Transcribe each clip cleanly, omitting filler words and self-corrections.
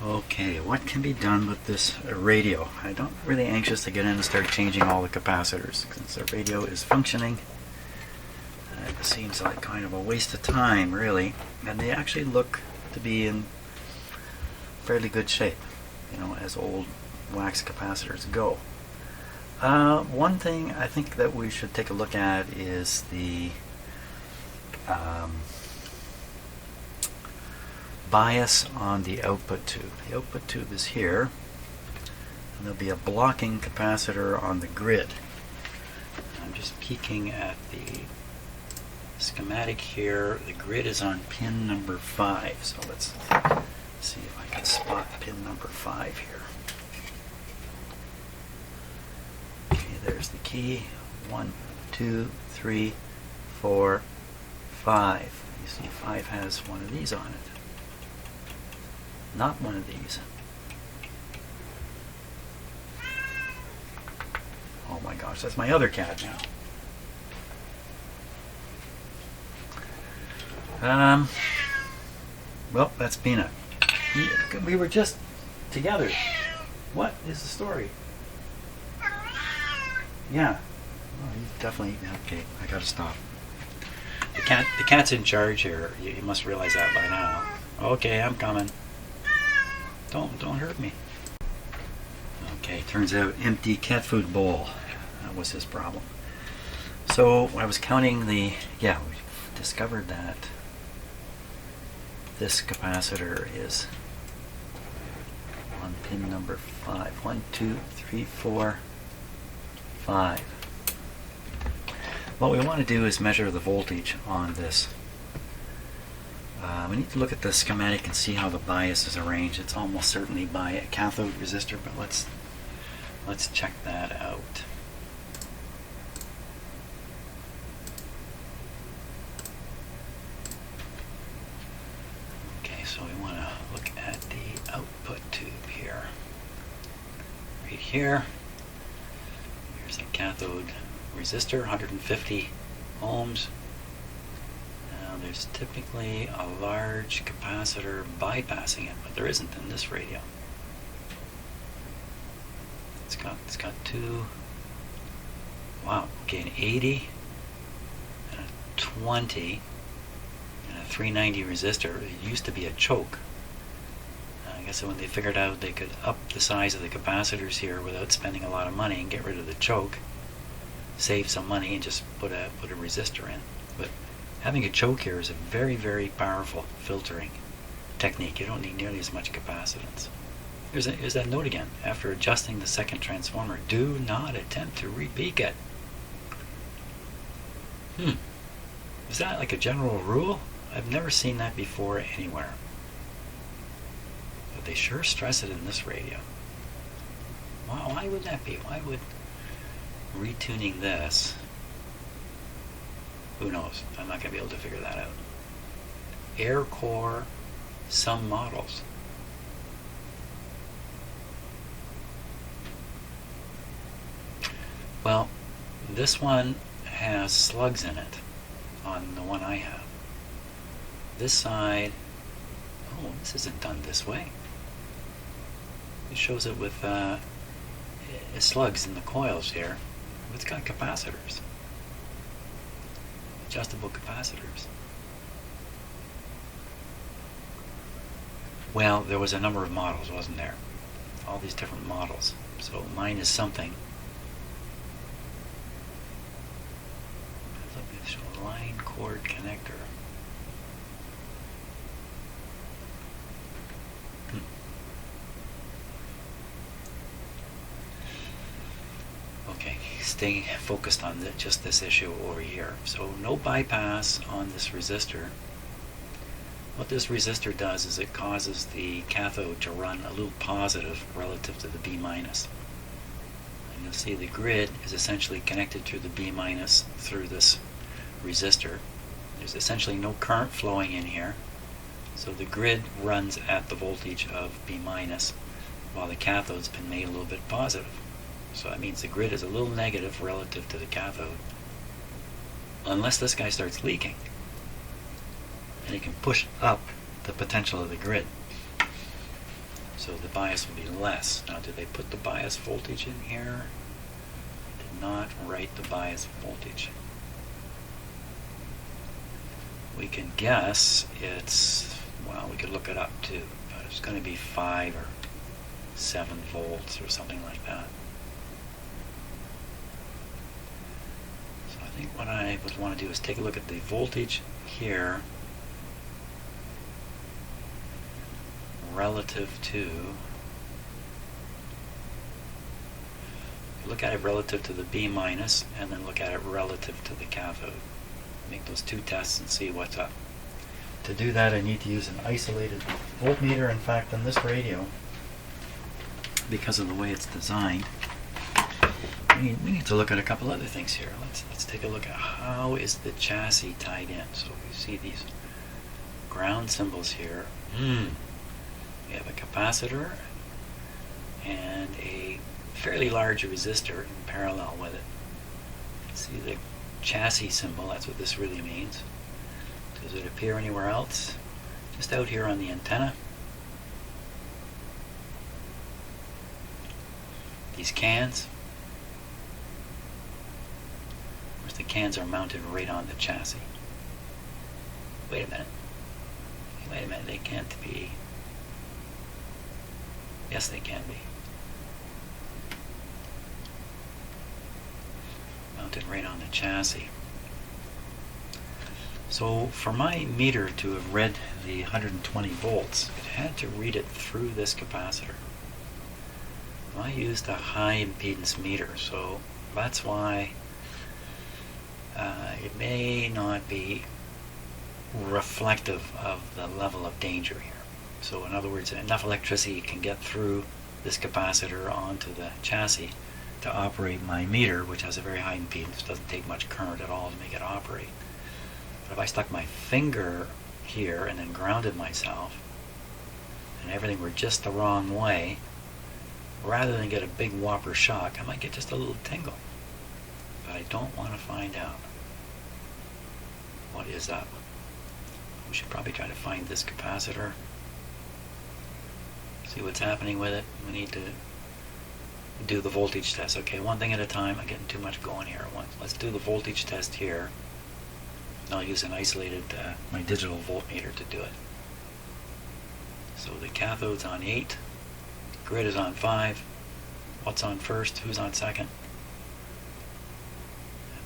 Okay, what can be done with this radio? I'm not really anxious to get in and start changing all the capacitors since the radio is functioning. It seems like kind of a waste of time, really, and they actually look to be in fairly good shape, you know, as old wax capacitors go. One thing I think that we should take a look at is the bias on the output tube. The output tube is here, and there'll be a blocking capacitor on the grid. I'm just peeking at the schematic here. The grid is on pin number 5, so let's see if I can spot pin number 5 here. Okay, there's the key. 1, 2, 3, 4, 5. You see 5 has one of these on it. Not one of these. Oh my gosh, that's my other cat now. Well, that's Peanut. We were just together. What is the story? Yeah. Oh, he's definitely, okay, I gotta stop. The cat's in charge here. You must realize that by now. Okay, I'm coming. Don't hurt me. Okay, turns out empty cat food bowl. That was his problem. So I was counting we discovered that this capacitor is on pin number 5. 1, 2, 3, 4, 5. What we want to do is measure the voltage on this. We need to look at the schematic and see how the bias is arranged. It's almost certainly by a cathode resistor, but let's check that out. Okay, so we want to look at the output tube here. Right here. Here's a cathode resistor, 150 ohms. There's typically a large capacitor bypassing it, but there isn't in this radio. It's got two. Wow. Okay, an 80 and a 20 and a 390 resistor. It used to be a choke. I guess when they figured out they could up the size of the capacitors here without spending a lot of money and get rid of the choke, save some money and just put a resistor in. But having a choke here is a very, very powerful filtering technique. You don't need nearly as much capacitance. Here's that note again. After adjusting the second transformer, do not attempt to repeak it. Is that like a general rule? I've never seen that before anywhere. But they sure stress it in this radio. Why would that be? Why would retuning this? Who knows? I'm not going to be able to figure that out. Air core, some models. Well, this one has slugs in it on the one I have. This side, oh, this isn't done this way. It shows it with slugs in the coils here. It's got capacitors. Adjustable capacitors. Well, there was a number of models, wasn't there? All these different models. So mine is something. Let me show a line cord connector. Okay, stay focused on just this issue over here. So no bypass on this resistor. What this resistor does is it causes the cathode to run a little positive relative to the B minus. And you'll see the grid is essentially connected to the B minus through this resistor. There's essentially no current flowing in here. So the grid runs at the voltage of B minus while the cathode's been made a little bit positive. So that means the grid is a little negative relative to the cathode. Unless this guy starts leaking. And it can push up the potential of the grid. So the bias will be less. Now, did they put the bias voltage in here? Did not write the bias voltage. We can guess it's, well, we could look it up too, but it's going to be 5 or 7 volts or something like that. So I think what I would want to do is take a look at the voltage here relative to, look at it relative to the B minus, and then look at it relative to the cathode. Make those two tests and see what's up. To do that, I need to use an isolated voltmeter. In fact, on this radio, because of the way it's designed, we need to look at a couple other things here. Let's take a look at how is the chassis tied in. So we see these ground symbols here. We have a capacitor and a fairly large resistor in parallel with it. See the chassis symbol, that's what this really means. Does it appear anywhere else? Just out here on the antenna. These cans. Of course, the cans are mounted right on the chassis. Wait a minute. Wait a minute, they can't be. Yes, they can be. Mounted right on the chassis. So for my meter to have read the 120 volts, it had to read it through this capacitor. I used a high impedance meter, so that's why it may not be reflective of the level of danger here. So in other words, enough electricity can get through this capacitor onto the chassis to operate my meter, which has a very high impedance. It doesn't take much current at all to make it operate. But if I stuck my finger here and then grounded myself, and everything were just the wrong way, rather than get a big whopper shock, I might get just a little tingle. But I don't want to find out what is up. We should probably try to find this capacitor, see what's happening with it. We need to do the voltage test. Okay, one thing at a time. I'm getting too much going here at once. Let's do the voltage test here. I'll use an isolated, my digital voltmeter to do it. So the cathode's on 8, grid is on 5. What's on first? Who's on second?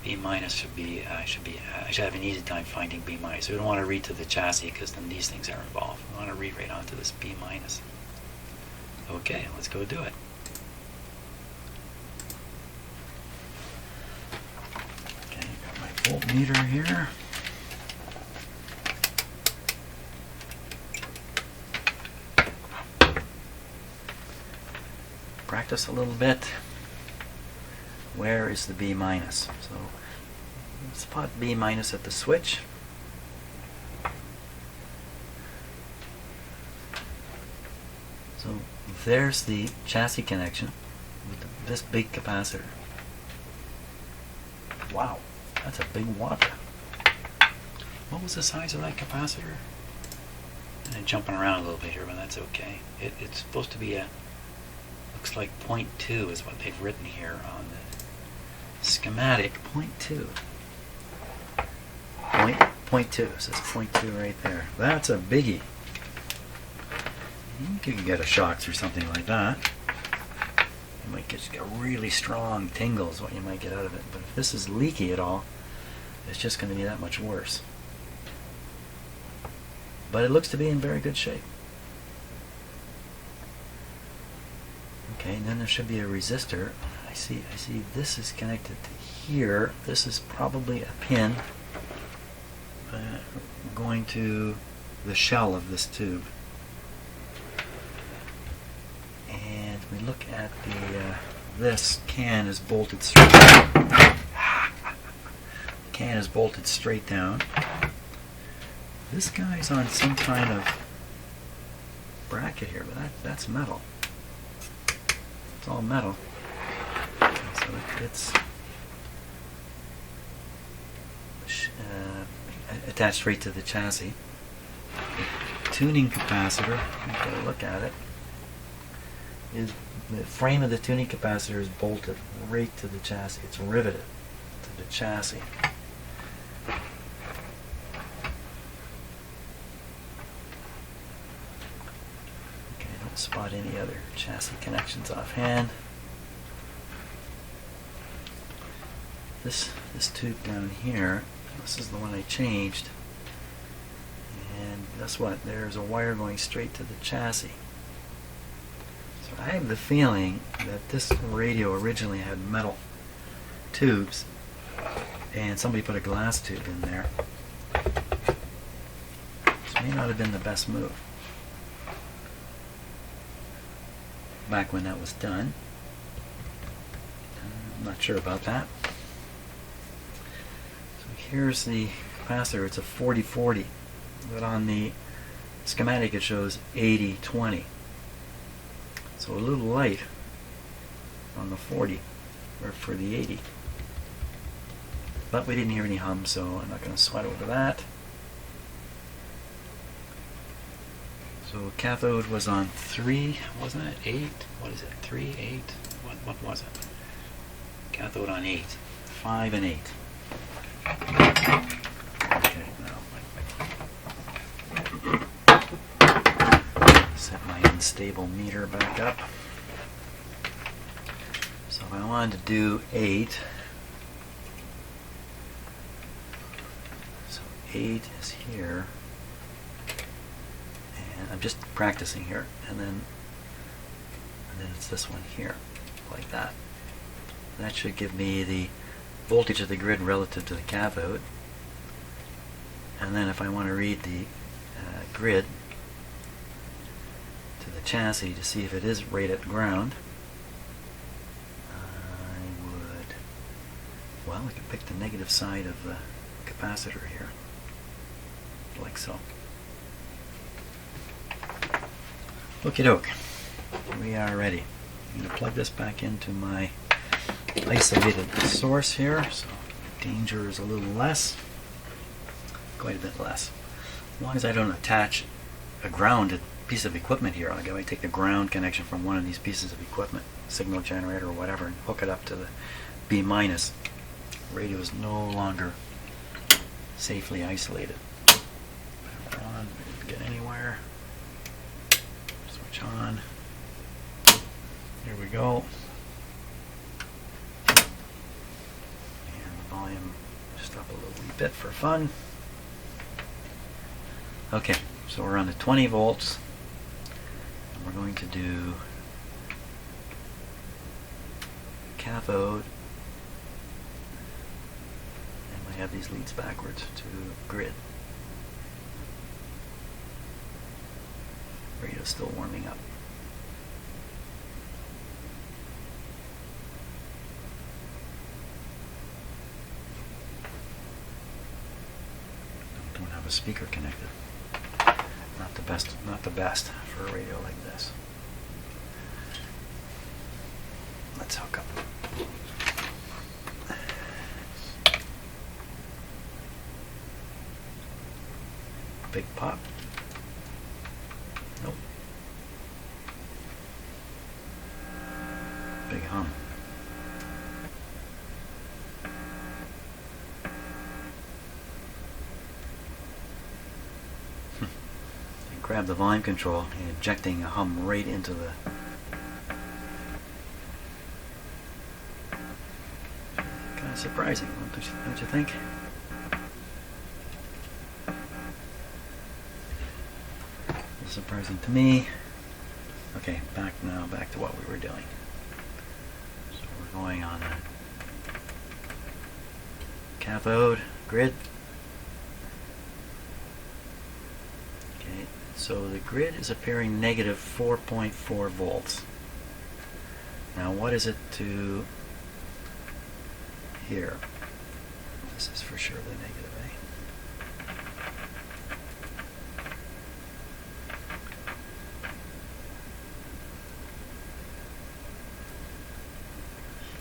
B minus should be, I should have an easy time finding B minus. We don't want to read to the chassis because then these things are involved. We want to read right onto this B minus. Okay, let's go do it. Okay, got my voltmeter here. Practice a little bit. Where is the B minus? So spot B minus at the switch. So there's the chassis connection with this big capacitor. Wow, that's a big whopper. What was the size of that capacitor? I'm jumping around a little bit here, but that's okay. It's supposed to be a, looks like 0.2 is what they've written here on the schematic. 0.2. 0.2. It says 0.2 right there. That's a biggie. You can get a shock through something like that. You might get really strong tingles, what you might get out of it. But if this is leaky at all, it's just going to be that much worse. But it looks to be in very good shape. Okay, and then there should be a resistor. I see this is connected to here. This is probably a pin going to the shell of this tube. And we look at the this can is bolted straight down. Can is bolted straight down. This guy's on some kind of bracket here, but that's metal. It's all metal. So it's attached right to the chassis. The tuning capacitor, you've got to look at it. the frame of the tuning capacitor is bolted right to the chassis. It's riveted to the chassis. Okay, I don't spot any other chassis connections offhand. This tube down here, this is the one I changed. And guess what? There's a wire going straight to the chassis. So I have the feeling that this radio originally had metal tubes and somebody put a glass tube in there. This may not have been the best move back when that was done. I'm not sure about that. So here's the capacitor. It's a 40-40, but on the schematic it shows 80-20. So a little light on the 40 or for the 80. But we didn't hear any hum, so I'm not going to sweat over that. So cathode was on 3, wasn't it? 8? What is it? 3, 8? What was it? Cathode on 8. 5 and 8. Okay, now set my unstable meter back up. So if I wanted to do 8, so 8 is here. I'm just practicing here, and then it's this one here, like that. That should give me the voltage of the grid relative to the cathode. And then if I want to read the grid to the chassis to see if it is right at ground, I could pick the negative side of the capacitor here, like so. Okie doke, we are ready. I'm going to plug this back into my isolated source here, so danger is a little less, quite a bit less. As long as I don't attach a grounded piece of equipment here, I might take the ground connection from one of these pieces of equipment, signal generator or whatever, and hook it up to the B-. Radio is no longer safely isolated. Power on, didn't get anywhere. On. Here we go. And the volume just up a little wee bit for fun. Okay, so we're on the 20 volts. And we're going to do cathode. And I have these leads backwards to grid. Radio's still warming up. Don't have a speaker connected. Not the best for a radio like this. Let's hook up. Big pop. Nope. Big hum. And grab the volume control and injecting a hum right into the kind of surprising, don't you think? Surprising to me. Okay, back to what we were doing. So we're going on a cathode grid. Okay, so the grid is appearing negative 4.4 volts. Now what is it to here? This is for sure the negative, eh?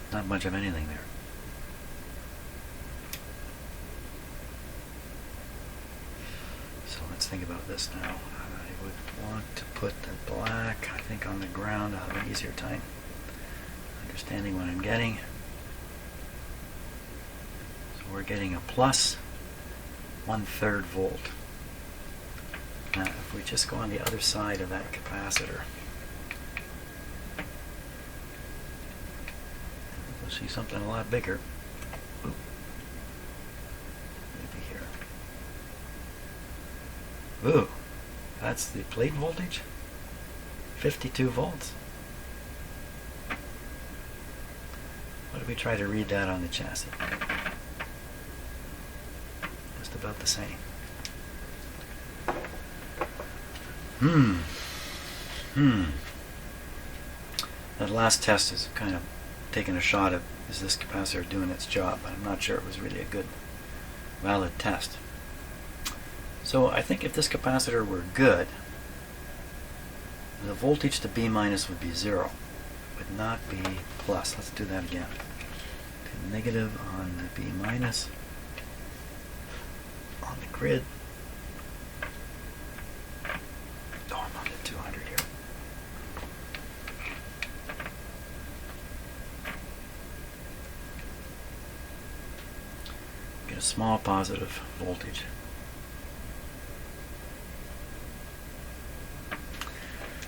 Not much of anything there. So let's think about this now. I would want to put the black, I think, on the ground. I'll have an easier time understanding what I'm getting. So we're getting a plus 1/3 volt. Now, if we just go on the other side of that capacitor, we'll see something a lot bigger. Ooh. Maybe here. Ooh, that's the plate voltage. 52 volts. What if we try to read that on the chassis? Just about the same. That last test is kind of taking a shot at, is this capacitor doing its job? I'm not sure it was really a good, valid test. So I think if this capacitor were good, the voltage to B minus would be 0, would not be plus. Let's do that again. Okay, negative on the B minus on the grid. Oh, I'm on the 200 here. Get a small positive voltage.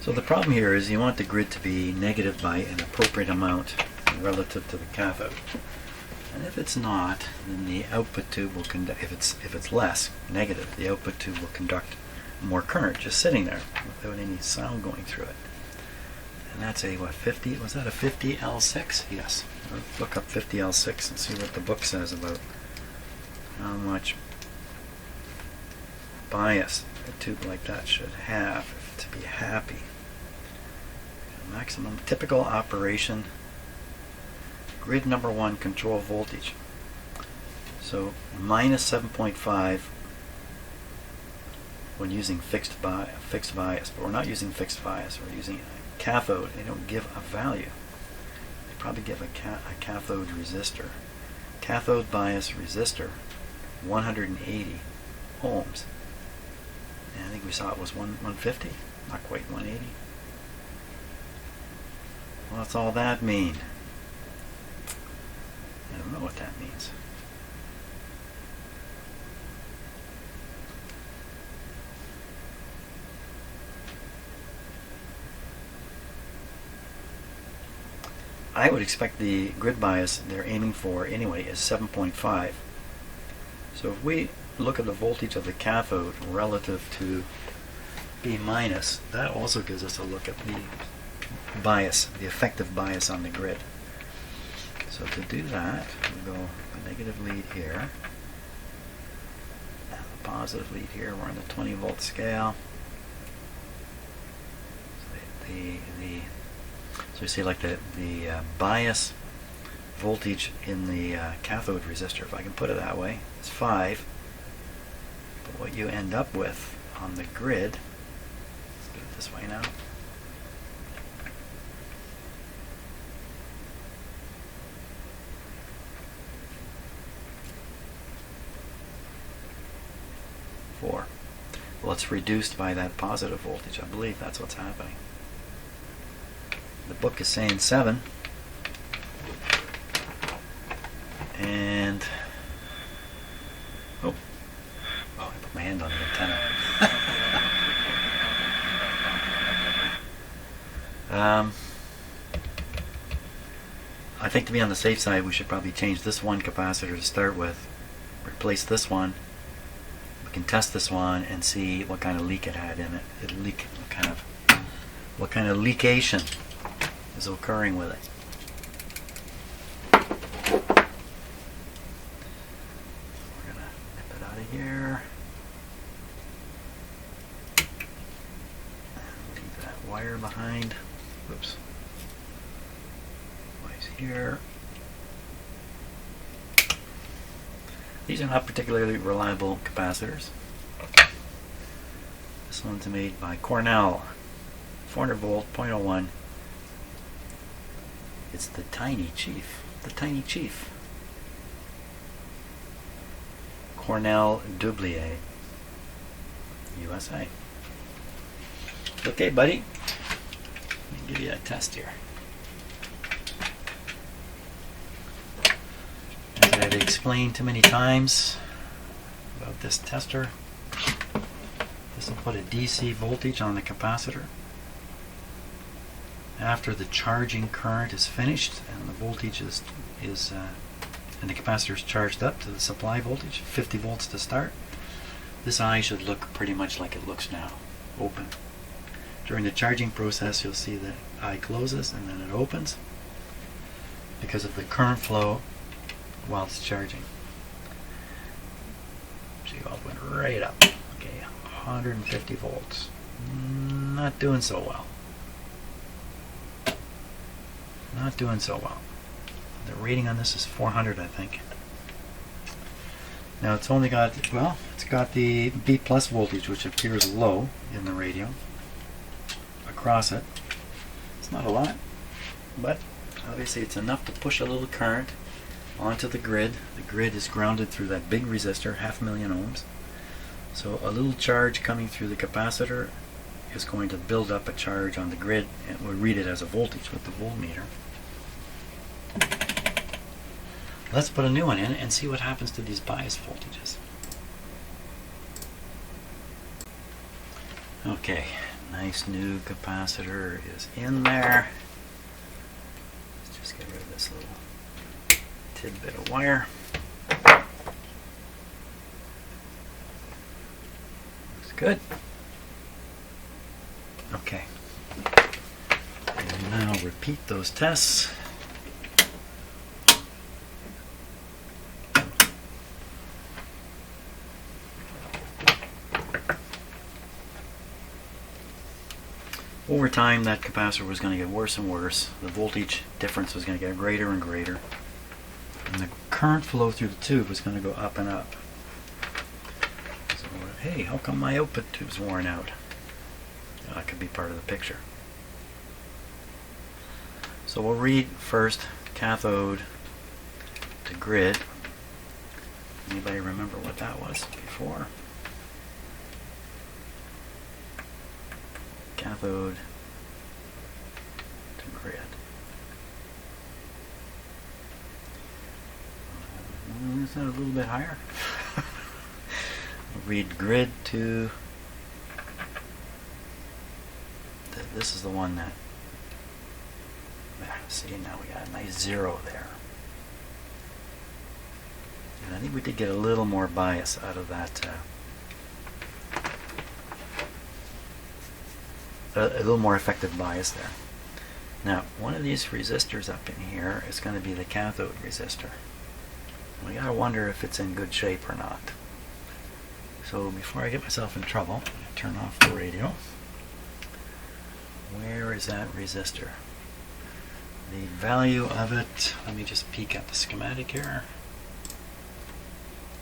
So the problem here is you want the grid to be negative by an appropriate amount relative to the cathode. And if it's not, then the output tube will conduct, if it's less, negative, the output tube will conduct more current just sitting there without any sound going through it. And that's a, what, 50, was that a 50L6? Yes. Let's look up 50L6 and see what the book says about how much bias a tube like that should have to be happy. Maximum typical operation, grid number 1 control voltage. So minus 7.5 when using fixed bias, but we're not using fixed bias, we're using a cathode. They don't give a value. They probably give a cathode resistor. Cathode bias resistor, 180 ohms. And I think we saw it was 150, not quite 180. What's all that mean? I don't know what that means. I would expect the grid bias they're aiming for anyway is 7.5. So if we look at the voltage of the cathode relative to B minus, that also gives us a look at the bias, the effective bias on the grid. So to do that, we'll go a negative lead here, and a positive lead here. We're on the 20 volt scale. So you see like the bias voltage in the cathode resistor, if I can put it that way, is 5. But what you end up with on the grid, let's do it this way now. Well, it's reduced by that positive voltage. I believe that's what's happening. The book is saying 7. And oh, I put my hand on the antenna. I think to be on the safe side, we should probably change this one capacitor to start with. Replace this one. We can test this one and see what kind of leak it had in it. It'll leak what kind of leakation is occurring with it. We're gonna nip it out of here. And leave that wire behind. Whoops. Wire's here. These are not particularly reliable capacitors. This one's made by Cornell, 400 volt, 0.01. It's the Tiny Chief. The Tiny Chief. Cornell Doublier, USA. Okay, buddy. Let me give you a test here. As I've explained too many times about this tester, this will put a DC voltage on the capacitor. After the charging current is finished and the voltage is and the capacitor is charged up to the supply voltage, 50 volts to start, this eye should look pretty much like it looks now, open. During the charging process, you'll see the eye closes and then it opens because of the current flow while it's charging. See how it went right up. Okay, 150 volts. Not doing so well. Not doing so well. The rating on this is 400, I think. Now it's only got, well, it's got the B plus voltage, which appears low in the radio across it. It's not a lot, but obviously it's enough to push a little current onto the grid. The grid is grounded through that big resistor, 500,000 ohms. So a little charge coming through the capacitor is going to build up a charge on the grid, and we'll read it as a voltage with the voltmeter. Let's put a new one in and see what happens to these bias voltages. Okay, nice new capacitor is in there. Let's just get rid of this little tidbit of wire. Looks good. Okay. And now repeat those tests. Over time, that capacitor was going to get worse and worse. The voltage difference was going to get greater and greater. And the current flow through the tube was going to go up and up. So, hey, how come my output tube's worn out? That could be part of the picture. So we'll read first cathode to grid. Anybody remember what that was before? Cathode to grid. Is that a little bit higher? Read grid to. This is the one that. See, now we got a nice 0 there. And I think we did get a little more bias out of that. A little more effective bias there. Now, one of these resistors up in here is going to be the cathode resistor. We gotta wonder if it's in good shape or not. So before I get myself in trouble, I'm going to turn off the radio. Where is that resistor? The value of it, let me just peek at the schematic here.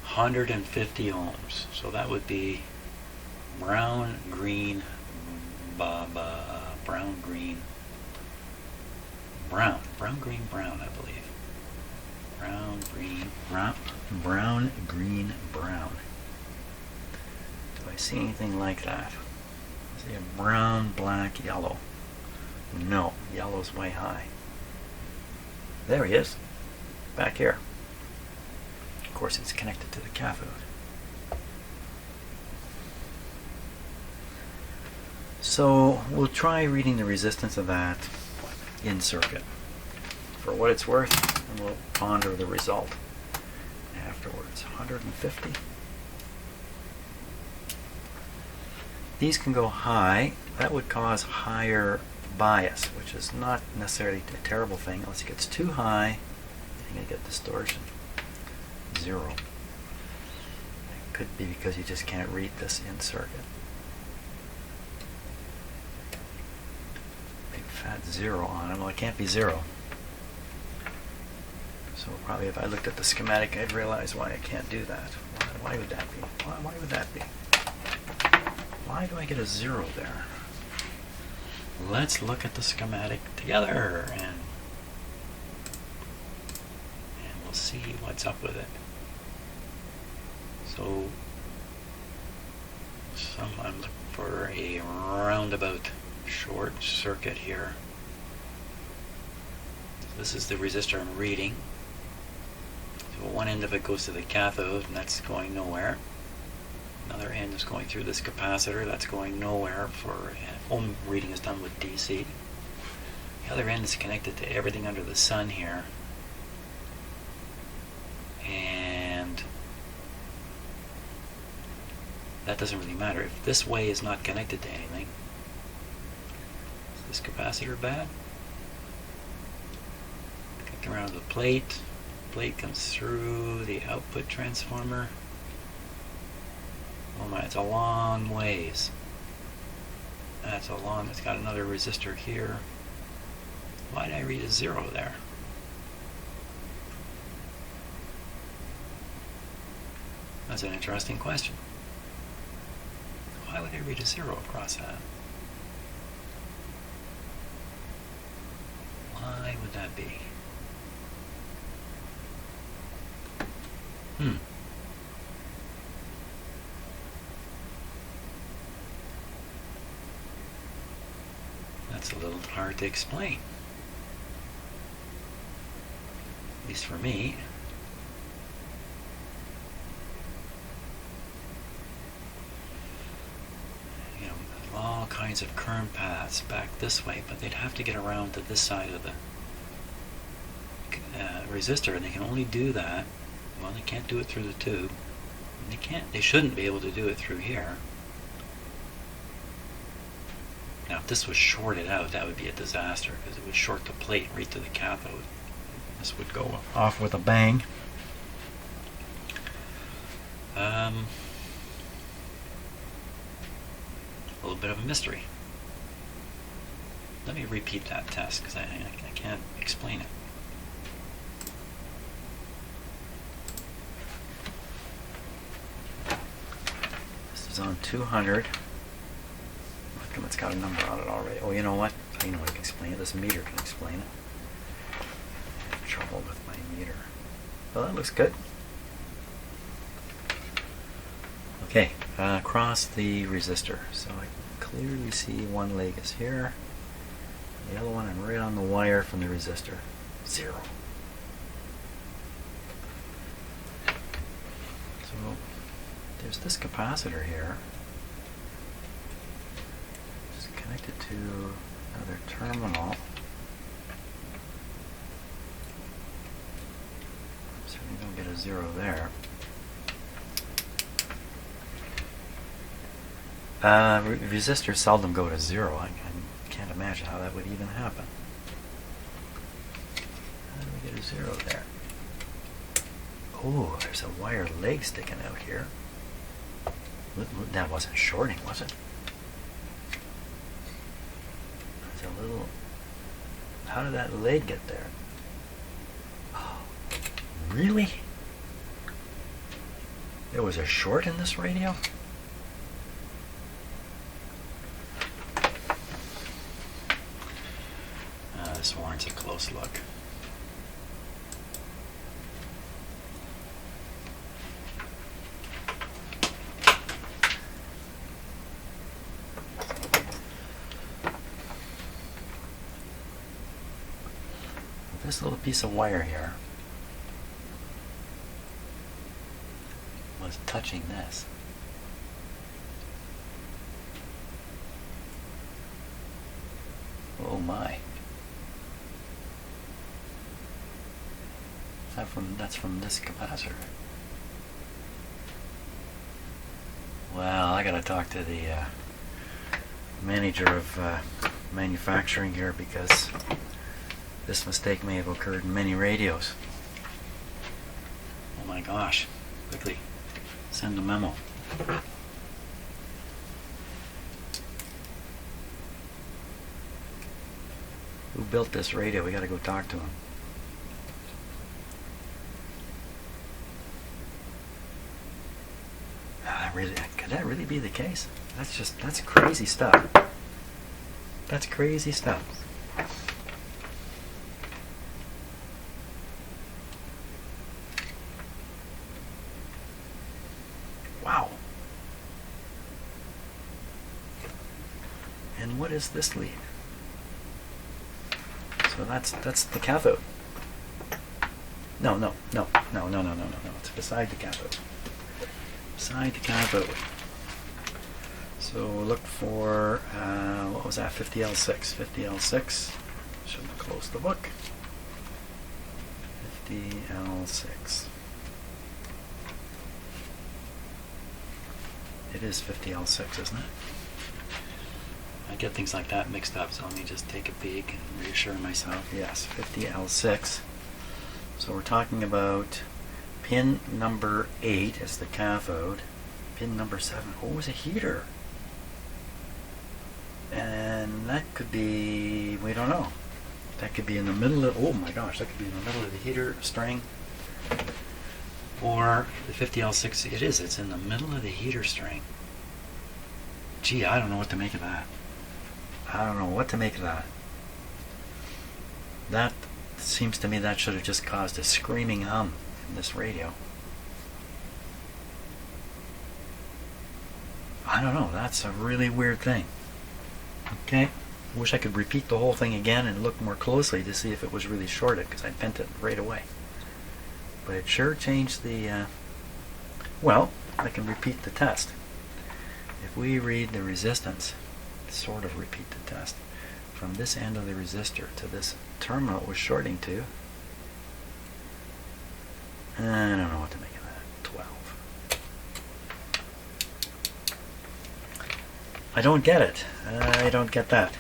150 ohms. So that would be brown, green, brown, green, brown, I believe. Brown, green, brown. Do I see anything like that? I see a brown, black, yellow. No, yellow's way high. There he is, back here. Of course, it's connected to the cathode. So we'll try reading the resistance of that in circuit for what it's worth, and we'll ponder the result afterwards. 150. These can go high. That would cause higher bias, which is not necessarily a terrible thing. Unless it gets too high, you're going to get distortion. 0. It could be because you just can't read this in circuit. Big fat 0 on it. Well, it can't be 0. So probably if I looked at the schematic, I'd realize why I can't do that. Why would that be? Why would that be? Why do I get a 0 there? Let's look at the schematic together and we'll see what's up with it. So I'm looking for a roundabout short circuit here. This is the resistor I'm reading. So one end of it goes to the cathode, and that's going nowhere. Another end is going through this capacitor, that's going nowhere. For ohm reading is done with DC. The other end is connected to everything under the sun here. And that doesn't really matter. If this way is not connected to anything, is this capacitor bad? Connect around the plate. Plate comes through the output transformer. Oh my, it's a long ways. That's a long, it's got another resistor here. Why did I read a 0 there? That's an interesting question. Why would I read a 0 across that? Why would that be? That's a little hard to explain. At least for me. You know, all kinds of current paths back this way, but they'd have to get around to this side of the resistor, and they can only do that. Well, they can't do it through the tube. They shouldn't be able to do it through here. Now, if this was shorted out, that would be a disaster, because it would short the plate right to the cathode. This would go Off with a bang. a little bit of a mystery. Let me repeat that test, because I can't explain it. This is on 200. How come it's got a number on it already? Oh, you know what? I know I can explain it. This meter can explain it. I have trouble with my meter. Well, that looks good. Okay, across the resistor. So I clearly see one leg is here. The other one I'm right on the wire from the resistor. 0. So there's this capacitor here. It's connected to another terminal. Certainly don't get a 0 there. Resistors seldom go to 0. I can't imagine how that would even happen. How do we get a 0 there? Oh, there's a wire leg sticking out here. That wasn't shorting, was it? There's a little... How did that leg get there? Oh, really? There was a short in this radio? This warrants a close look. This little piece of wire here was touching this. Oh my. That's from this capacitor. Well, I gotta talk to the manager of manufacturing here, because this mistake may have occurred in many radios. Oh my gosh. Quickly, send a memo. Who built this radio? We gotta go talk to him. Could that really be the case? That's crazy stuff. That's crazy stuff. Wow. is this lead? So that's the cathode. No. It's beside the cathode. Beside the cathode. So look for, what was that, 50L6. 50L6. Shouldn't have closed the book. 50L6. It is 50L6, isn't it? I get things like that mixed up, so let me just take a peek and reassure myself. Yes, 50L6. So we're talking about pin number 8 as the cathode. Pin number 7, oh, it's a heater. And that could be, we don't know. That could be in the middle of, oh my gosh, that could be in the middle of the heater string. Or the 50L6, it's in the middle of the heater string. Gee, I don't know what to make of that. I don't know what to make of that. That seems to me that should have just caused a screaming hum in this radio. I don't know, that's a really weird thing. Okay, I wish I could repeat the whole thing again and look more closely to see if it was really shorted, because I bent it right away. But it sure changed the, well, I can repeat the test. If we read the resistance, sort of repeat the test, from this end of the resistor to this terminal it was shorting to, I don't know what to make of that, 12. I don't get it. I don't get that.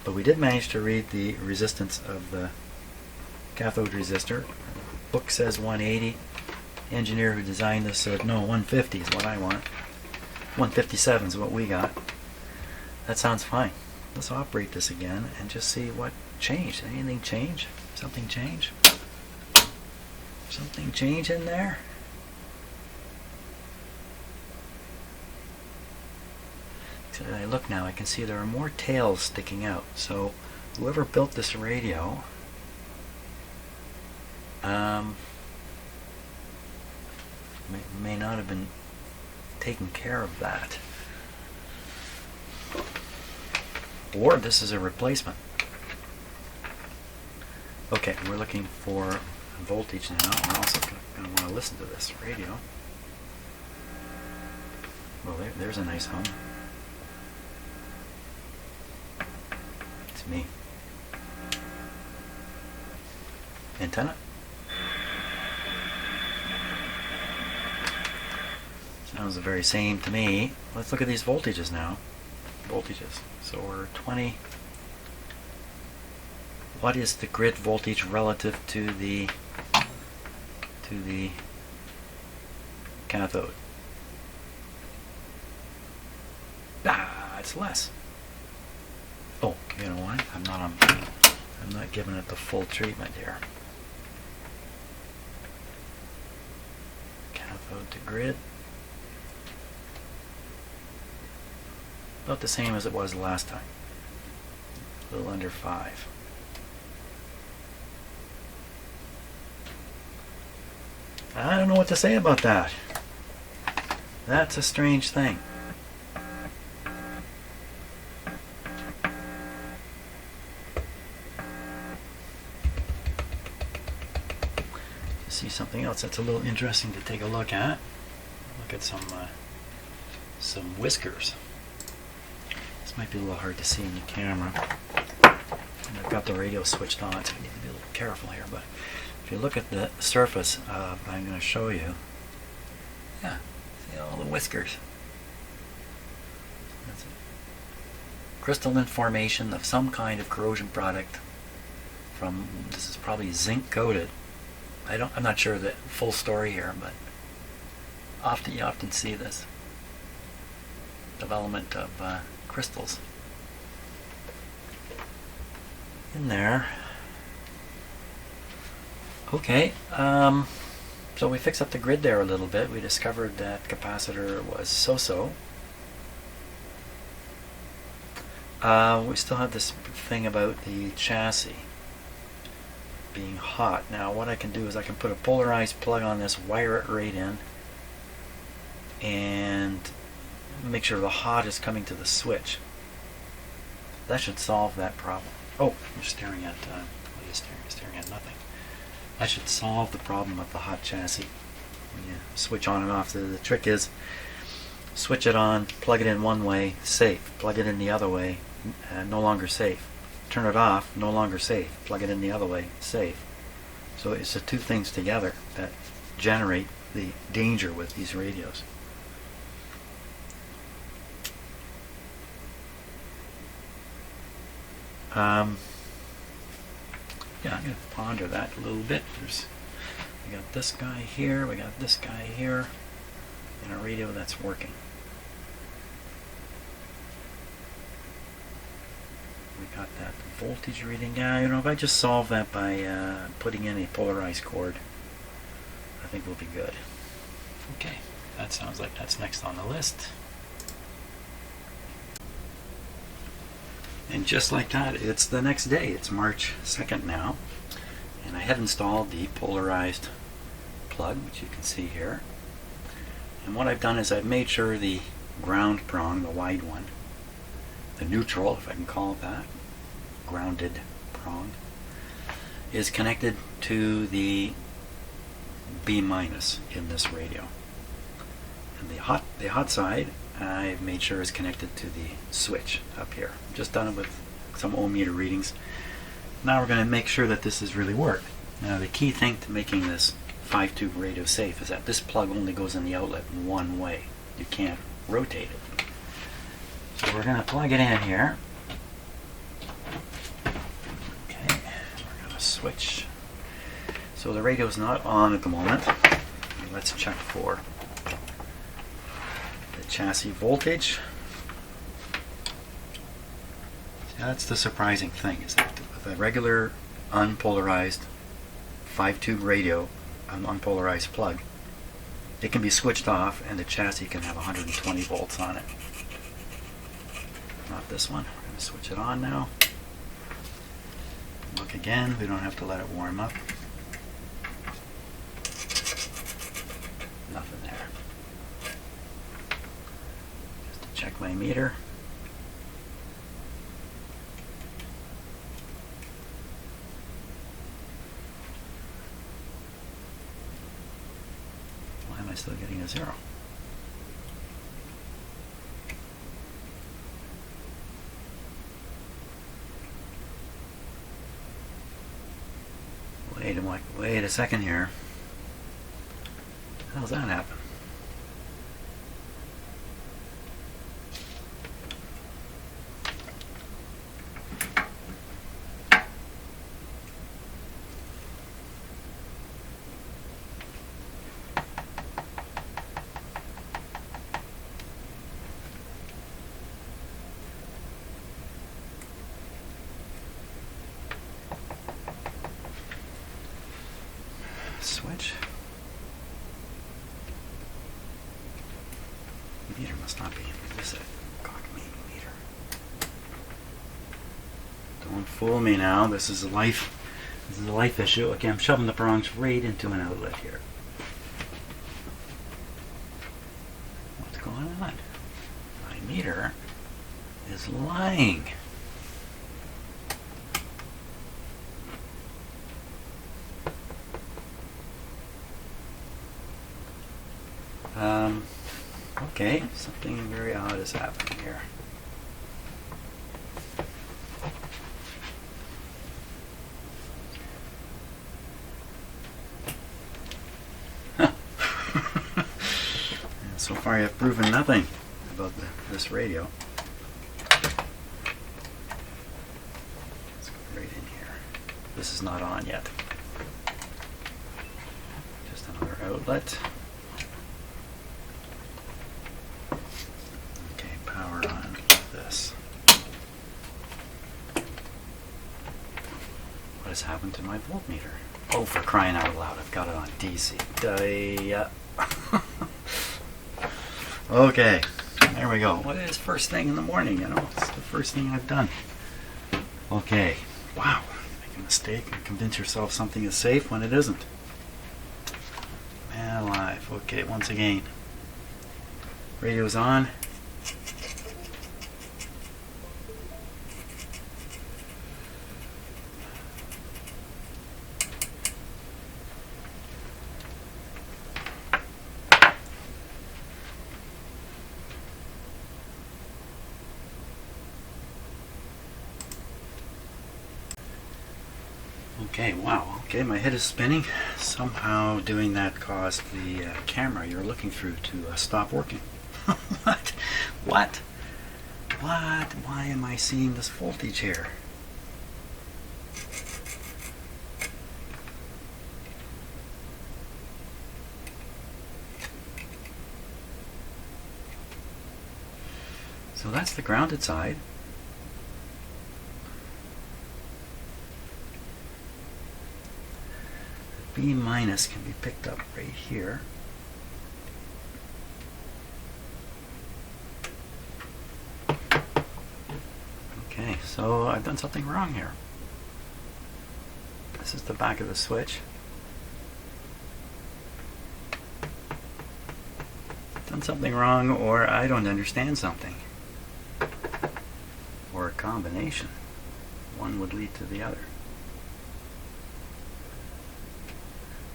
But we did manage to read the resistance of the cathode resistor. The book says 180. The engineer who designed this said, no, 150 is what I want. 157 is what we got. That sounds fine. Let's operate this again and just see what changed. Anything change? Something change? Something change in there? So I look now, I can see there are more tails sticking out. So whoever built this radio may not have been taking care of that. Or this is a replacement. Okay, we're looking for voltage now. We're also going to want to listen to this radio. Well, there's a nice hum. It's me. Antenna. Sounds the very same to me. Let's look at these voltages now. Voltages. So we're 20. What is the grid voltage relative to the cathode? It's less. Oh, you know what? I'm not giving it the full treatment here. Cathode to grid. About the same as it was last time. A little under 5. I don't know what to say about that. That's a strange thing. To see something else that's a little interesting to take a look at. Look at some whiskers. This might be a little hard to see in the camera. And I've got the radio switched on, so I need to be a little careful here. But if you look at the surface, I'm going to show you. Yeah, see all the whiskers. That's a crystalline formation of some kind of corrosion product. This is probably zinc coated. I'm not sure the full story here, but you often see this development of crystals in there. Okay, so we fixed up the grid there a little bit. We discovered that capacitor was so-so. We still have this thing about the chassis being hot. Now what I can do is I can put a polarized plug on this, wire it right in, and make sure the hot is coming to the switch. that should solve that problem. Oh, you're staring at what are you staring? You're staring at nothing. That should solve the problem of the hot chassis. When you switch on and off, the trick is switch it on, plug it in one way, safe. Plug it in the other way, no longer safe. Turn it off, no longer safe. Plug it in the other way, safe. So it's the two things together that generate the danger with these radios. Yeah, I'm going to ponder that a little bit. We got this guy here, we got this guy here, and a radio that's working. We got that voltage reading. Yeah, you know, if I just solve that by putting in a polarized cord, I think we'll be good. Okay, that sounds like that's next on the list. And just like that, it's the next day. It's March 2nd now. And I have installed the polarized plug, which you can see here. And what I've done is I've made sure the ground prong, the wide one, the neutral, if I can call it that, grounded prong, is connected to the B- in this radio. And the hot side, I've made sure is connected to the switch up here. Just done it with some ohm meter readings. Now we're going to make sure that this has really worked. Now the key thing to making this 5-tube radio safe is that this plug only goes in the outlet one way. You can't rotate it. So we're going to plug it in here. Okay, we're going to switch. So the radio's not on at the moment. Let's check for the chassis voltage. That's the surprising thing, is that with a regular unpolarized 5-tube radio, an unpolarized plug, it can be switched off and the chassis can have 120 volts on it. Not this one. We're going to switch it on now. Look again. We don't have to let it warm up. Nothing there. Just to check my meter. Why am I still getting a 0? Wait a second here. How's that happen? Switch. Meter must not be. This is a cockamamie meter. Don't fool me now. This is a life issue. Okay, I'm shoving the prongs right into an outlet here. What's going on? My meter is lying. Okay, something very odd is happening here. Huh. And so far I've proven nothing about this radio. Let's go right in here. This is not on yet. Just another outlet. What has happened to my voltmeter? Oh, for crying out loud, I've got it on DC. Okay, there we go. Well, it is first thing in the morning, you know. It's the first thing I've done. Okay, wow. Make a mistake and convince yourself something is safe when it isn't. Man alive. Okay, once again. Radio's on. Okay, wow. Okay, my head is spinning. Somehow doing that caused the camera you're looking through to stop working. What? What? What? Why am I seeing this voltage here? So that's the grounded side. B minus can be picked up right here. Okay, so I've done something wrong here. This is the back of the switch. Done something wrong, or I don't understand something. Or a combination. One would lead to the other.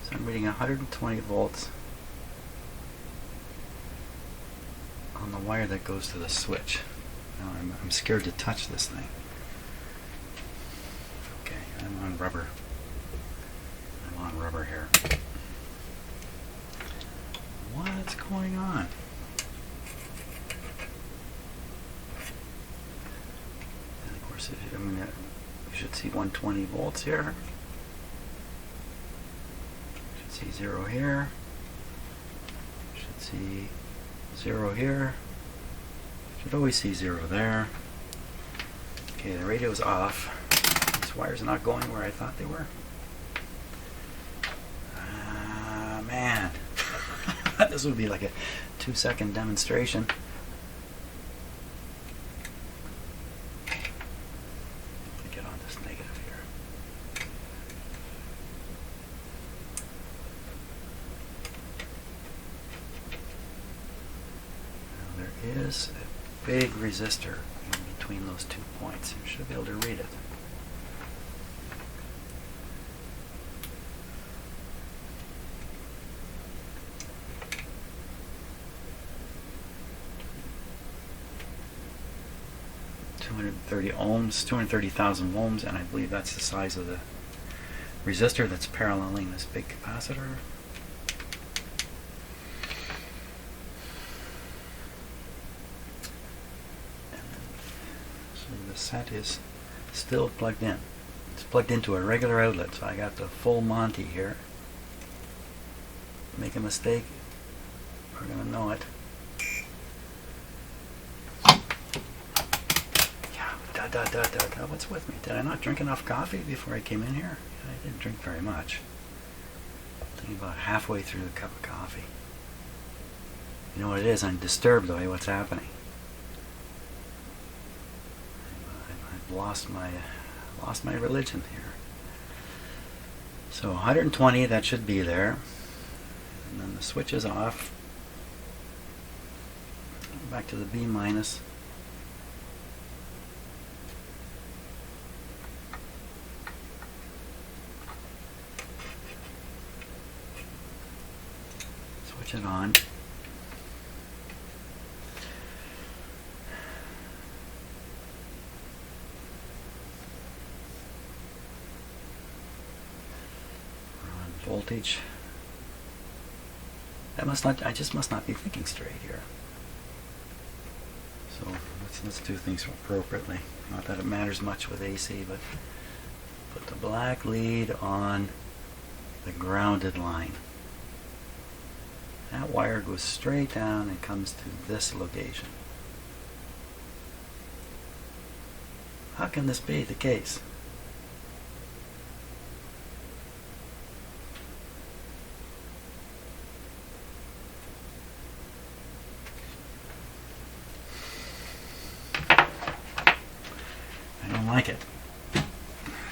So I'm reading 120 volts on the wire that goes to the switch. Now I'm scared to touch this thing. Okay, I'm on rubber. I'm on rubber here. What's going on? And of course, you should see 120 volts here. You should see 0 here. You should see 0 here. You should always see 0 there. Okay, the radio's off. These wires are not going where I thought they were. Man. This would be like a 2-second demonstration. Let me get on this negative here. Now there is a big resistor in between those 2 points. You should be able to read it. Ohms, 230,000 ohms, and I believe that's the size of the resistor that's paralleling this big capacitor. So the set is still plugged in. It's plugged into a regular outlet, so I got the full Monty here. Make a mistake, we're going to know it. What's with me? Did I not drink enough coffee before I came in here? I didn't drink very much. I think about halfway through the cup of coffee. You know what it is? I'm disturbed by what's happening. I've lost my religion here. So 120, that should be there. And then the switch is off. Back to the B minus. Switch it on. Voltage. I just must not be thinking straight here. So let's do things appropriately. Not that it matters much with AC, but put the black lead on the grounded line. That wire goes straight down and comes to this location. How can this be the case? I don't like it. I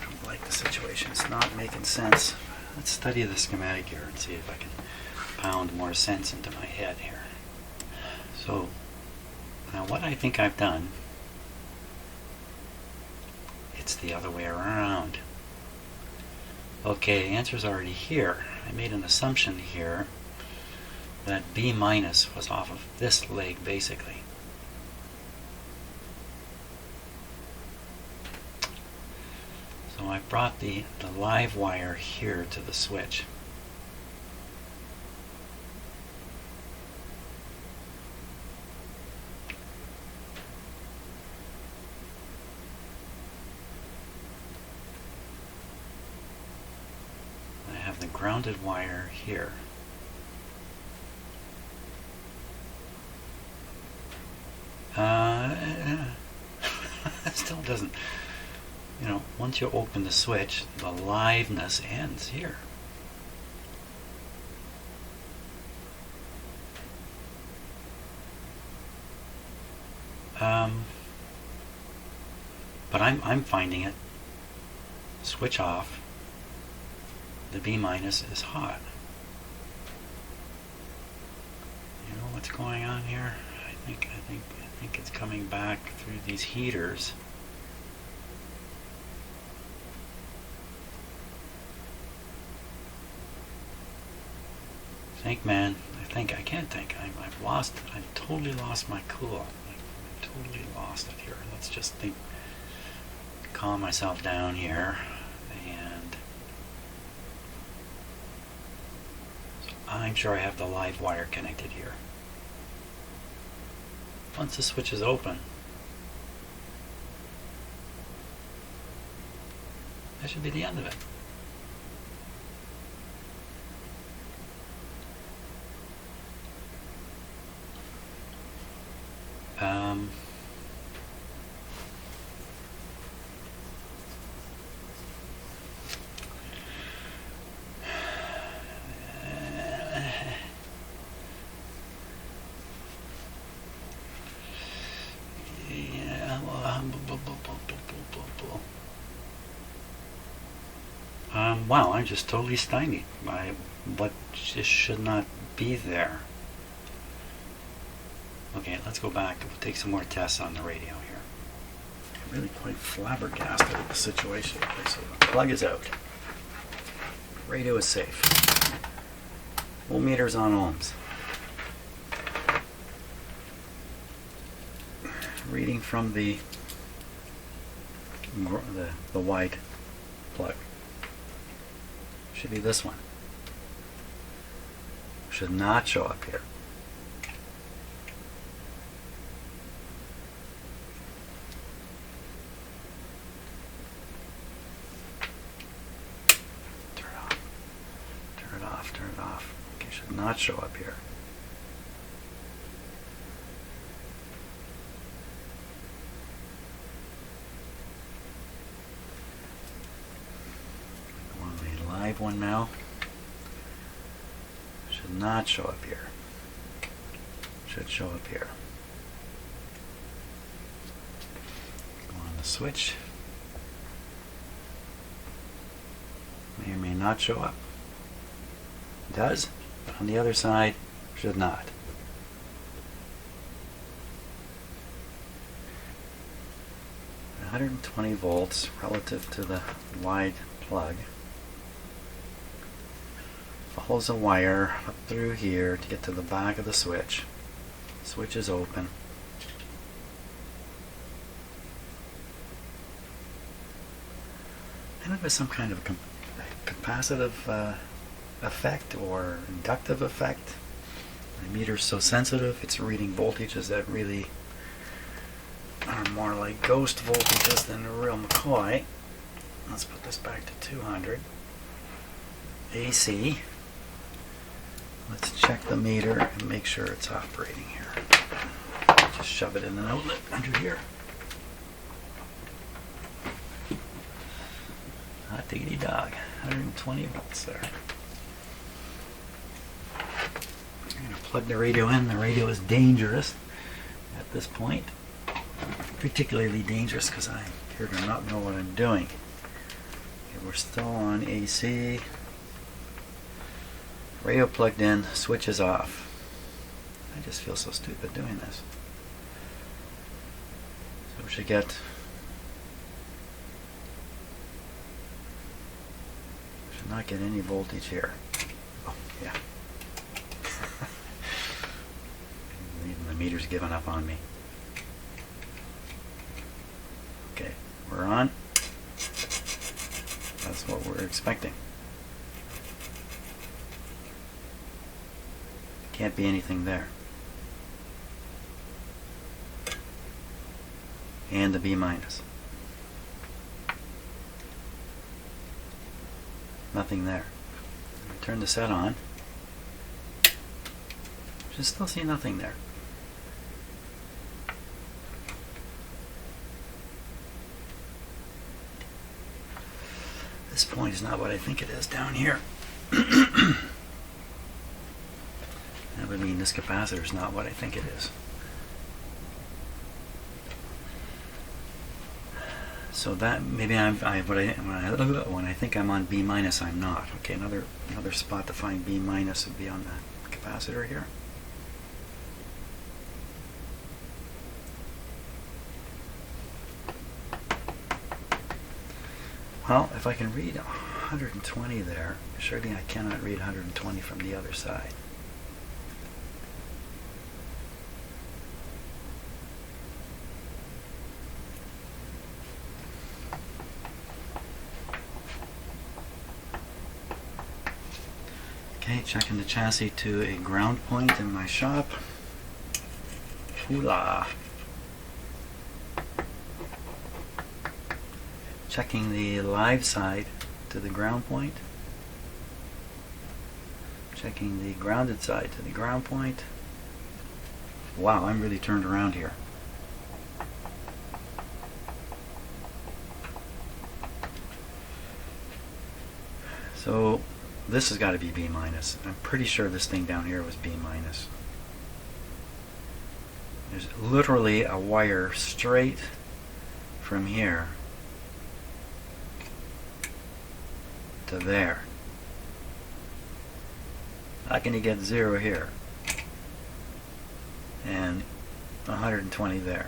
don't like the situation. It's not making sense. Let's study the schematic here and see if I can pound more sense into my head here. So, now what I think I've done, it's the other way around. Okay, the answer's already here. I made an assumption here that B minus was off of this leg, basically. So I brought the live wire here to the switch. I have the grounded wire here. It still doesn't, you know, once you open the switch, the liveness ends here. But I'm finding it. Switch off. The B minus is hot. You know what's going on here? I think it's coming back through these heaters. I've totally lost my cool. I've totally lost it here. Let's just calm myself down here, and so I'm sure I have the live wire connected here. Once the switch is open, that should be the end of it. Wow, I'm just totally stymied by what just should not be there. Okay, let's go back. We'll take some more tests on the radio here. I'm really quite flabbergasted at the situation. Okay, so the plug is out. Radio is safe. Voltmeters on ohms. Reading from the wide plug. Should be this one. Should not show up here. Turn it off. Turn it off. Turn it off. Okay, should not show up here. One now should not show up here. Should show up here. Go on the switch. May or may not show up. It does, but on the other side, should not. One 120 volts relative to the wide plug. Follows a wire up through here to get to the back of the switch. Switch is open. And it was some kind of capacitive effect or inductive effect. The meter's so sensitive, it's reading voltages that really are more like ghost voltages than a real McCoy. Let's put this back to 200. AC. Let's check the meter and make sure it's operating here. Just shove it in an outlet under here. Hot diggity dog. 120 volts there. I'm going to plug the radio in. The radio is dangerous at this point. Particularly dangerous because I appear to not know what I'm doing. Okay, we're still on AC. Radio plugged in, switch is off. I just feel so stupid doing this. So we should not get any voltage here. Oh, yeah. Even the meter's given up on me. Okay, we're on. That's what we're expecting. Can't be anything there. And the B minus. Nothing there. Turn the set on. Just still see nothing there. This point is not what I think it is down here. That would mean this capacitor is not what I think it is. So that maybe when I think I'm on B minus, I'm not. Okay, another spot to find B minus would be on the capacitor here. Well, if I can read 120 there, surely I cannot read 120 from the other side. Okay, checking the chassis to a ground point in my shop. Hoolah! Checking the live side to the ground point. Checking the grounded side to the ground point. Wow, I'm really turned around here. So this has got to be B minus. I'm pretty sure this thing down here was B minus. There's literally a wire straight from here to there. How can you get 0 here and 120 there?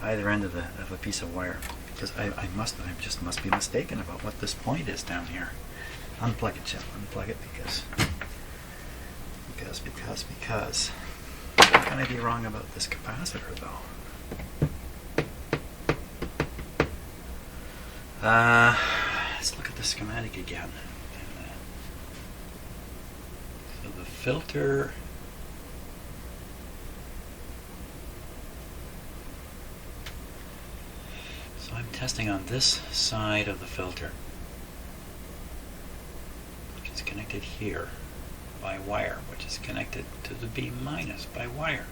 Either end of a piece of wire. Because I just must be mistaken about what this point is down here. Unplug it, Chip. Unplug it because. How can I be wrong about this capacitor, though? Let's look at the schematic again. So the filter. So I'm testing on this side of the filter, which is connected here by wire, which is connected to the B minus by wire.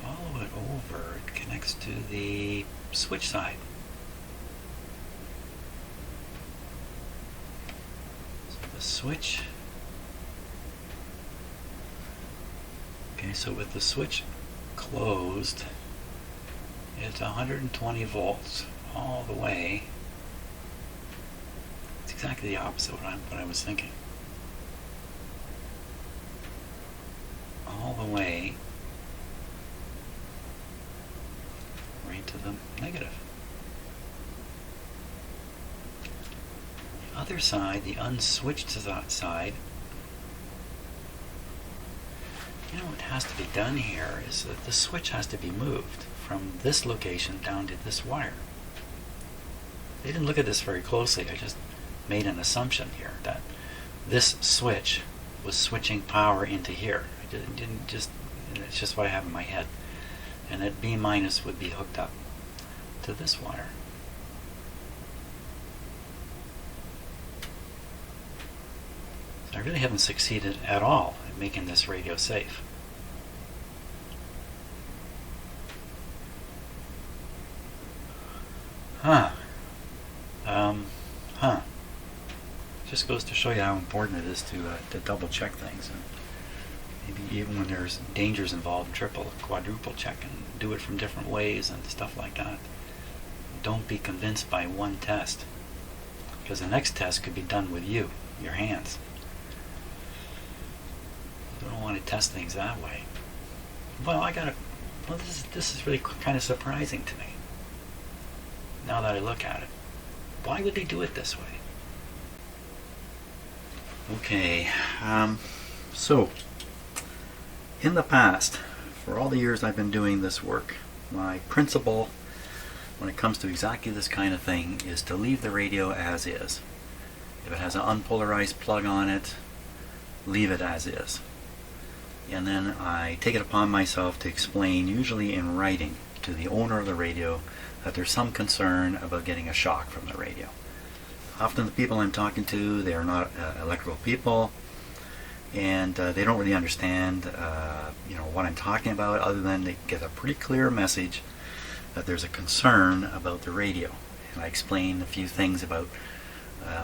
Follow it over, it connects to the switch side. So the switch. Okay, so with the switch closed, it's 120 volts all the way. It's exactly the opposite of what I was thinking. All the way right to the negative. The other side, the unswitched side, you know what has to be done here is that the switch has to be moved from this location down to this wire. They didn't look at this very closely. I just made an assumption here that this switch was switching power into here. It's just what I have in my head. And that B minus would be hooked up to this wire. So I really haven't succeeded at all in making this radio safe. Just goes to show you how important it is to double check things, and maybe even when there's dangers involved, triple, quadruple check, and do it from different ways and stuff like that. Don't be convinced by one test, because the next test could be done with you, your hands. You don't want to test things that way. Well, this is really kind of surprising to me. Now that I look at it, why would they do it this way? Okay, so in the past, for all the years I've been doing this work, my principle when it comes to exactly this kind of thing is to leave the radio as is. If it has an unpolarized plug on it, leave it as is. And then I take it upon myself to explain, usually in writing, to the owner of the radio that there's some concern about getting a shock from the radio. Often the people I'm talking to, they are not electrical people, and they don't really understand what I'm talking about, other than they get a pretty clear message that there's a concern about the radio. And I explain a few things about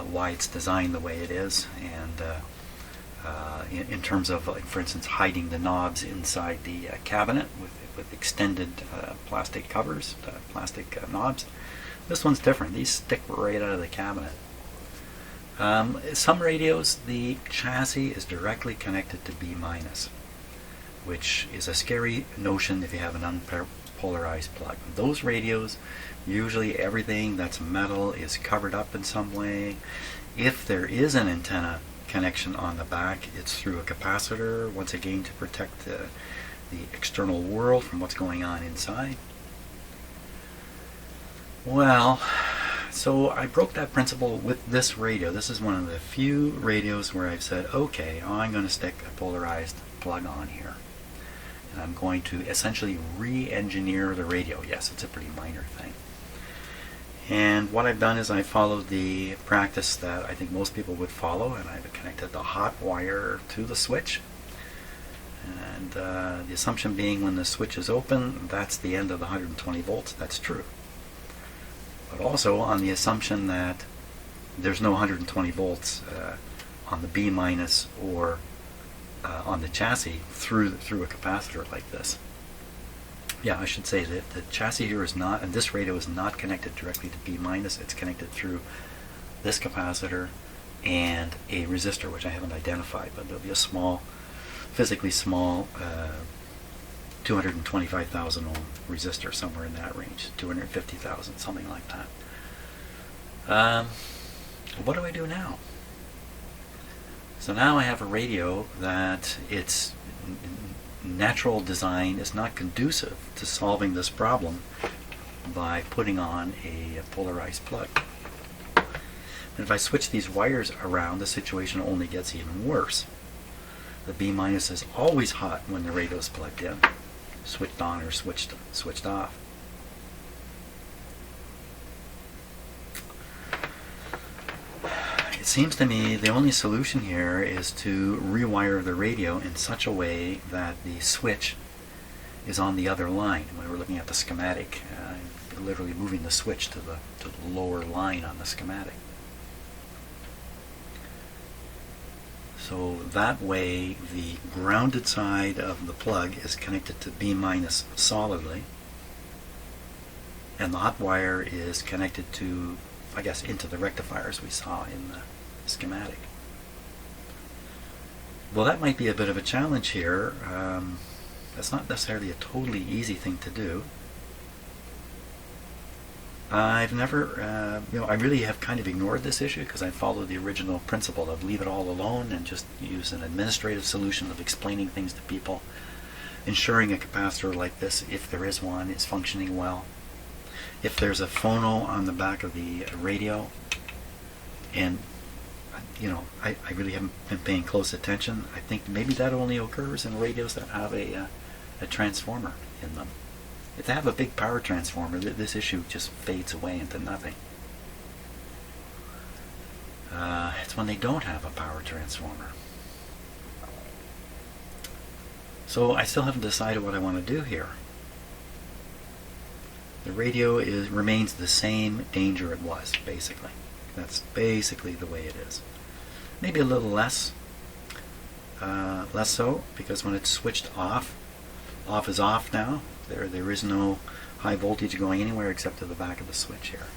why it's designed the way it is, and in terms of, like, for instance, hiding the knobs inside the cabinet with extended plastic covers, plastic knobs. This one's different. These stick right out of the cabinet. Some radios, the chassis is directly connected to B-, which is a scary notion if you have an unpolarized plug. Those radios, usually everything that's metal is covered up in some way. If there is an antenna connection on the back, it's through a capacitor, once again to protect the external world from what's going on inside. Well, so I broke that principle with this radio. This is one of the few radios where I've said, okay, I'm going to stick a polarized plug on here. And I'm going to essentially re-engineer the radio. Yes, it's a pretty minor thing. And what I've done is I followed the practice that I think most people would follow, and I've connected the hot wire to the switch. And the assumption being when the switch is open, that's the end of the 120 volts. That's true. But also on the assumption that there's no 120 volts on the B- or on the chassis through a capacitor like this. Yeah, I should say that the chassis here is not, and this radio is not connected directly to B-. It's connected through this capacitor and a resistor, which I haven't identified, but there'll be a small, physically small 225,000 ohm resistor, somewhere in that range, 250,000, something like that. What do I do now? So now I have a radio that its natural design is not conducive to solving this problem by putting on a polarized plug. And if I switch these wires around, the situation only gets even worse. The B- is always hot when the radio is plugged in, switched on or switched off. It seems to me the only solution here is to rewire the radio in such a way that the switch is on the other line. When we're looking at the schematic, literally moving the switch to the lower line on the schematic. So that way the grounded side of the plug is connected to B- solidly, and the hot wire is connected to, I guess, into the rectifiers we saw in the schematic. Well, that might be a bit of a challenge here. That's not necessarily a totally easy thing to do. I've never, I really have kind of ignored this issue because I followed the original principle of leave it all alone and just use an administrative solution of explaining things to people, ensuring a capacitor like this, if there is one, is functioning well. If there's a phono on the back of the radio, and I really haven't been paying close attention, I think maybe that only occurs in radios that have a transformer in them. If they have a big power transformer, this issue just fades away into nothing. It's when they don't have a power transformer. So I still haven't decided what I want to do here. The radio remains the same danger it was, basically. That's basically the way it is. Maybe a little less so, because when it's switched off is off now. There is no high voltage going anywhere except to the back of the switch here.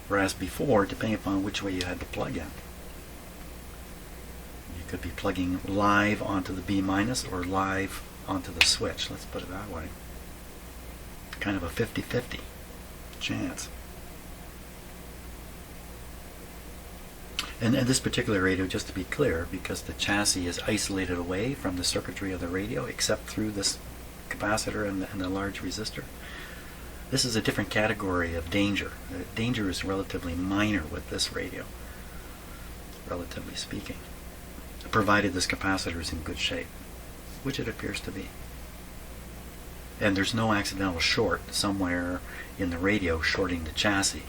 Whereas before, depending upon which way you had to plug in, you could be plugging live onto the B- or live onto the switch. Let's put it that way. Kind of a 50-50 chance. And this particular radio, just to be clear, because the chassis is isolated away from the circuitry of the radio, except through this capacitor and the large resistor, this is a different category of danger. Danger is relatively minor with this radio, relatively speaking, provided this capacitor is in good shape, which it appears to be. And there's no accidental short somewhere in the radio shorting the chassis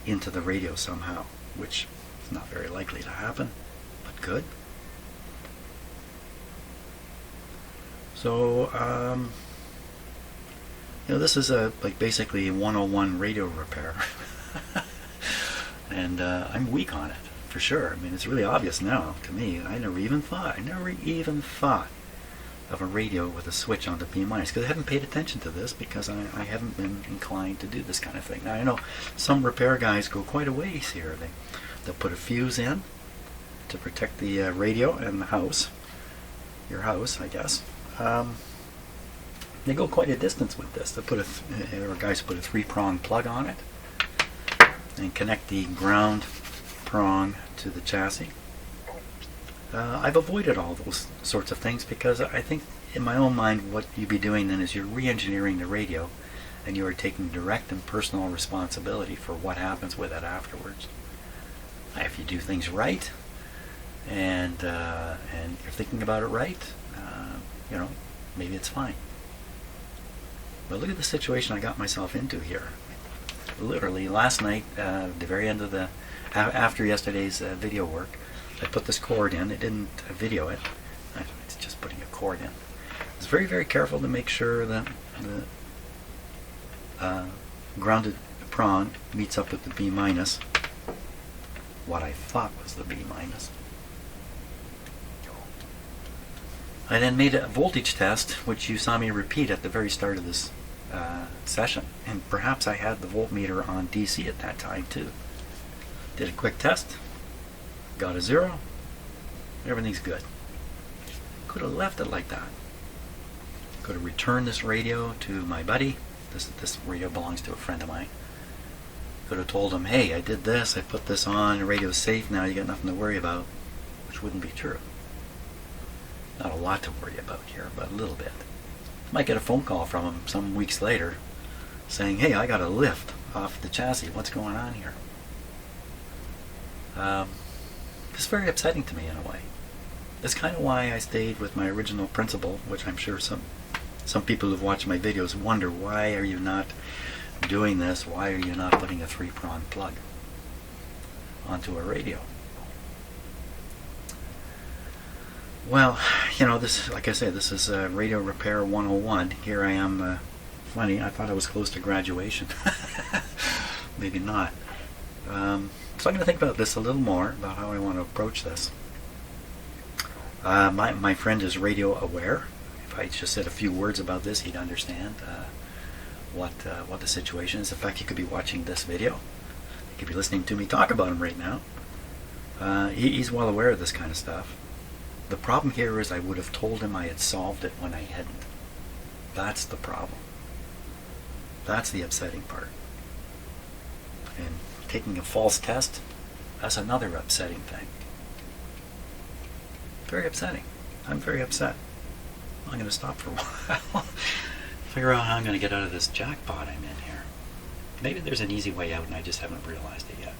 into the radio somehow, which is not very likely to happen, but could. So, this is like basically 101 radio repair. And I'm weak on it, for sure. I mean, it's really obvious now to me. I never even thought of a radio with a switch on the B minus, because I haven't paid attention to this, because I haven't been inclined to do this kind of thing. Now, I know some repair guys go quite a ways here. They'll put a fuse in to protect the radio and the house, your house, I guess. They go quite a distance with this. They put guys put a 3-prong plug on it and connect the ground prong to the chassis. I've avoided all those sorts of things, because I think in my own mind what you'd be doing then is you're re-engineering the radio, and you are taking direct and personal responsibility for what happens with it afterwards. If you do things right, and you're thinking about it right, maybe it's fine. But look at the situation I got myself into here. Literally last night, the very end of after yesterday's video work, I put this cord in. It didn't video it. It's just putting a cord in. I was very, very careful to make sure that the grounded prong meets up with the B minus, what I thought was the B minus. I then made a voltage test, which you saw me repeat at the very start of this session, and perhaps I had the voltmeter on DC at that time too. Did a quick test, got a 0, everything's good. Could have left it like that. Could have returned this radio to my buddy. This radio belongs to a friend of mine. Could have told him, hey, I did this, I put this on, the radio's safe now, you got nothing to worry about, which wouldn't be true. Not a lot to worry about here, but a little bit. Might get a phone call from him some weeks later saying, hey, I got a lift off the chassis, what's going on here? It's very upsetting to me in a way. That's kind of why I stayed with my original principle, which I'm sure some people who've watched my videos wonder, why are you not doing this? Why are you not putting a 3-prong plug onto a radio? Well, this, like I said, this is Radio Repair 101. Here I am, funny, I thought I was close to graduation. Maybe not. So I'm going to think about this a little more, about how I want to approach this. My friend is radio aware. If I just said a few words about this, he'd understand what the situation is. In fact, he could be watching this video. He could be listening to me talk about him right now. He's well aware of this kind of stuff. The problem here is I would have told him I had solved it when I hadn't. That's the problem. That's the upsetting part. And taking a false test, that's another upsetting thing. Very upsetting. I'm very upset. I'm going to stop for a while. Figure out how I'm going to get out of this jackpot I'm in here. Maybe there's an easy way out and I just haven't realized it yet.